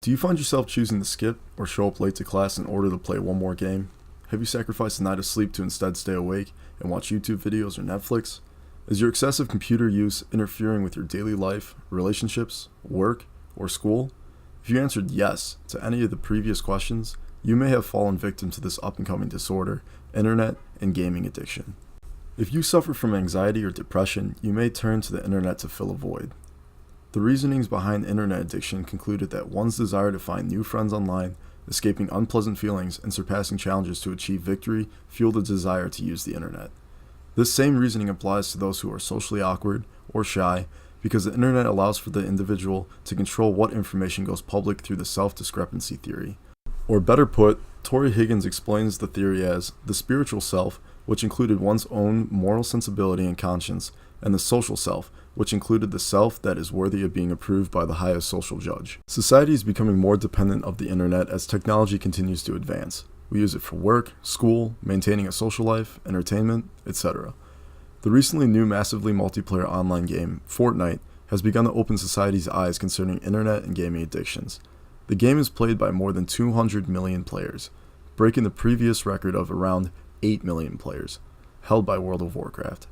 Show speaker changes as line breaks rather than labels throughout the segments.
Do you find yourself choosing to skip or show up late to class in order to play one more game? Have you sacrificed a night of sleep to instead stay awake and watch YouTube videos or Netflix? Is your excessive computer use interfering with your daily life, relationships, work, or school? If you answered yes to any of the previous questions, you may have fallen victim to this up-and-coming disorder, internet and gaming addiction. If you suffer from anxiety or depression, you may turn to the internet to fill a void. The reasonings behind internet addiction concluded that one's desire to find new friends online, escaping unpleasant feelings, and surpassing challenges to achieve victory fueled a desire to use the internet. This same reasoning applies to those who are socially awkward or shy because the internet allows for the individual to control what information goes public through the self-discrepancy theory. Or better put, Tori Higgins explains the theory as the spiritual self, which included one's own moral sensibility and conscience, and the social self, which included the self that is worthy of being approved by the highest social judge. Society is becoming more dependent of the internet as technology continues to advance. We use it for work, school, maintaining a social life, entertainment, etc. The recently new massively multiplayer online game, Fortnite, has begun to open society's eyes concerning internet and gaming addictions. The game is played by more than 200 million players, breaking the previous record of around 8 million players, held by World of Warcraft.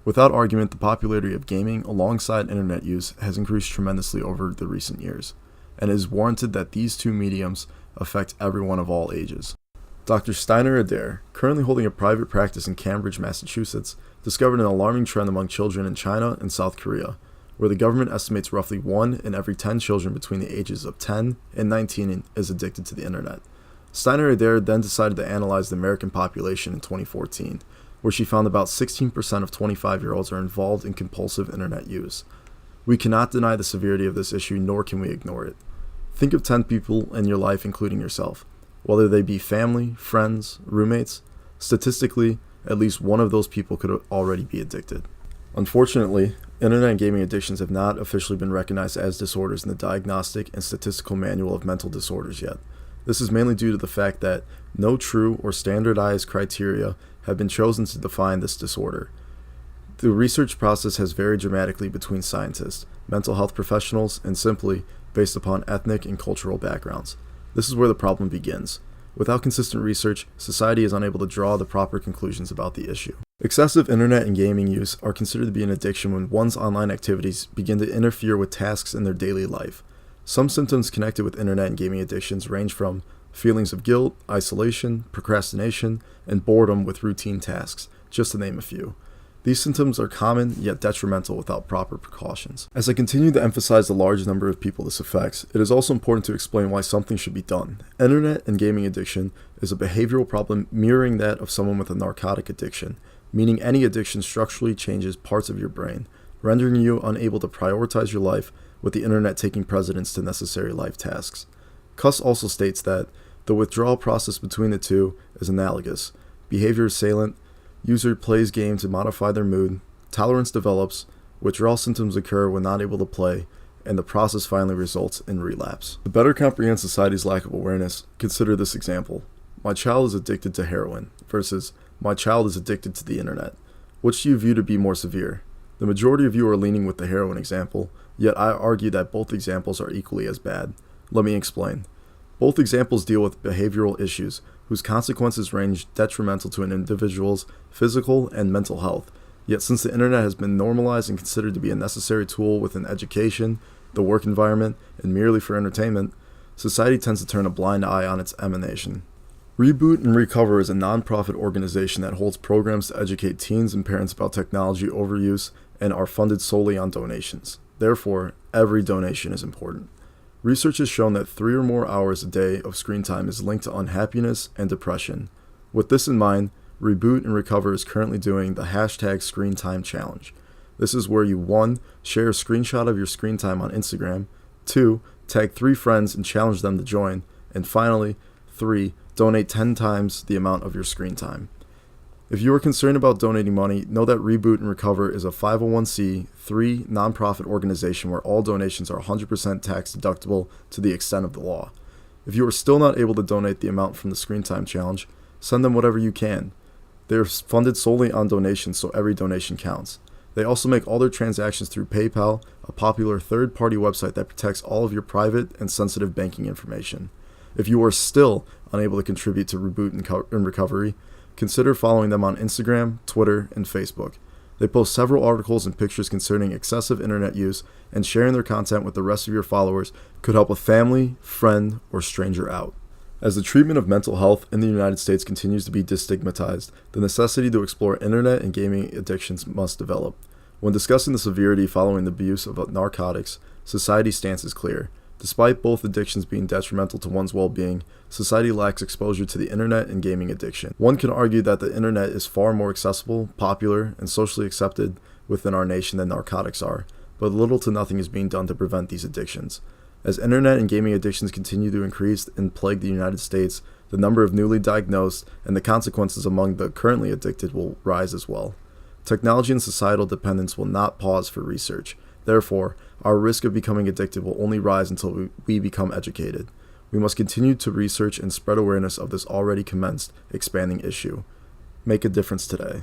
Without argument, the popularity of gaming alongside internet use has increased tremendously over the recent years, and it is warranted that these two mediums affect everyone of all ages. Dr. Steiner Adair, currently holding a private practice in Cambridge, Massachusetts, discovered an alarming trend among children in China and South Korea, where the government estimates roughly 1 in every 10 children between the ages of 10 and 19 is addicted to the internet. Steiner Adair then decided to analyze the American population in 2014, where she found about 16% of 25-year-olds are involved in compulsive internet use. We cannot deny the severity of this issue, nor can we ignore it. Think of 10 people in your life, including yourself. Whether they be family, friends, roommates, statistically, at least one of those people could already be addicted. Unfortunately, internet and gaming addictions have not officially been recognized as disorders in the Diagnostic and Statistical Manual of Mental Disorders yet. This is mainly due to the fact that no true or standardized criteria have been chosen to define this disorder. The research process has varied dramatically between scientists, mental health professionals, and simply based upon ethnic and cultural backgrounds. This is where the problem begins. Without consistent research, society is unable to draw the proper conclusions about the issue. Excessive internet and gaming use are considered to be an addiction when one's online activities begin to interfere with tasks in their daily life. Some symptoms connected with internet and gaming addictions range from feelings of guilt, isolation, procrastination, and boredom with routine tasks, just to name a few. These symptoms are common yet detrimental without proper precautions. As I continue to emphasize the large number of people this affects, it is also important to explain why something should be done. Internet and gaming addiction is a behavioral problem mirroring that of someone with a narcotic addiction, meaning any addiction structurally changes parts of your brain, rendering you unable to prioritize your life, with the internet taking precedence to necessary life tasks. Cuss also states that the withdrawal process between the two is analogous. Behavior is salient, user plays game to modify their mood, tolerance develops, withdrawal symptoms occur when not able to play, and the process finally results in relapse. To better comprehend society's lack of awareness, consider this example. My child is addicted to heroin versus my child is addicted to the internet. Which do you view to be more severe? The majority of you are leaning with the heroin example, yet I argue that both examples are equally as bad. Let me explain. Both examples deal with behavioral issues whose consequences range detrimental to an individual's physical and mental health. Yet since the internet has been normalized and considered to be a necessary tool within education, the work environment, and merely for entertainment, society tends to turn a blind eye on its emanation. Reboot and Recover is a nonprofit organization that holds programs to educate teens and parents about technology overuse and are funded solely on donations. Therefore, every donation is important. Research has shown that 3 or more hours a day of screen time is linked to unhappiness and depression. With this in mind, Reboot and Recover is currently doing the hashtag Screen Time Challenge. This is where you 1. Share a screenshot of your screen time on Instagram, 2. Tag 3 friends and challenge them to join, and finally, 3. Donate 10 times the amount of your screen time. If you are concerned about donating money, know that Reboot and Recover is a 501c3 nonprofit organization where all donations are 100% tax deductible to the extent of the law. If you are still not able to donate the amount from the Screen Time Challenge, send them whatever you can. They are funded solely on donations, so every donation counts. They also make all their transactions through PayPal, a popular third-party website that protects all of your private and sensitive banking information. If you are still unable to contribute to Reboot and Recovery, consider following them on Instagram, Twitter, and Facebook. They post several articles and pictures concerning excessive internet use, and sharing their content with the rest of your followers could help a family, friend, or stranger out. As the treatment of mental health in the United States continues to be destigmatized, the necessity to explore internet and gaming addictions must develop. When discussing the severity following the abuse of narcotics, society's stance is clear. Despite both addictions being detrimental to one's well-being, society lacks exposure to the internet and gaming addiction. One can argue that the internet is far more accessible, popular, and socially accepted within our nation than narcotics are, but little to nothing is being done to prevent these addictions. As internet and gaming addictions continue to increase and plague the United States, the number of newly diagnosed and the consequences among the currently addicted will rise as well. Technology and societal dependence will not pause for research. Therefore, our risk of becoming addicted will only rise until we become educated. We must continue to research and spread awareness of this already commenced, expanding issue. Make a difference today.